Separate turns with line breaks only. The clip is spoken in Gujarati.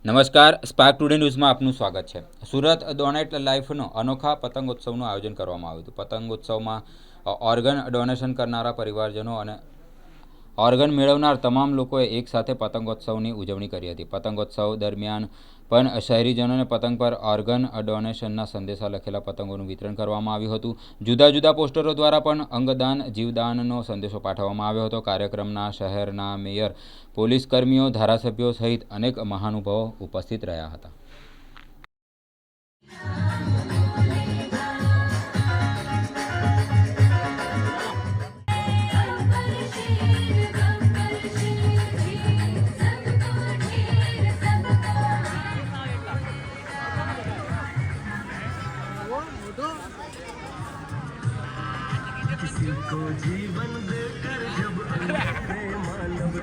નમસ્કાર, સ્પાર્ક ટુડે ન્યૂઝમાં આપનું સ્વાગત છે। સુરત ડોનેટ લાઈફનો અનોખા પતંગોત્સવનું આયોજન કરવામાં આવ્યું હતું। પતંગોત્સવમાં ઓર્ગન ડોનેશન કરનારા પરિવારજનો અને ઓર્ગન મેળવનાર તમામ લોકોએ એકસાથે પતંગોત્સવની ઉજવણી કરી હતી। પતંગોત્સવ દરમિયાન પણ શહેરીજનોને પતંગ પર ઓર્ગન ડોનેશનના સંદેશા લખેલા પતંગોનું વિતરણ કરવામાં આવ્યું હતું। જુદા જુદા પોસ્ટરો દ્વારા પણ અંગદાન જીવદાનનો સંદેશો પાઠવવામાં આવ્યો હતો। કાર્યક્રમમાં શહેરના મેયર, પોલીસ કર્મીઓ, ધારાસભ્યો સહિત અનેક મહાનુભાવો ઉપસ્થિત રહ્યા હતા।
किसी को जीवन देकर जब मानव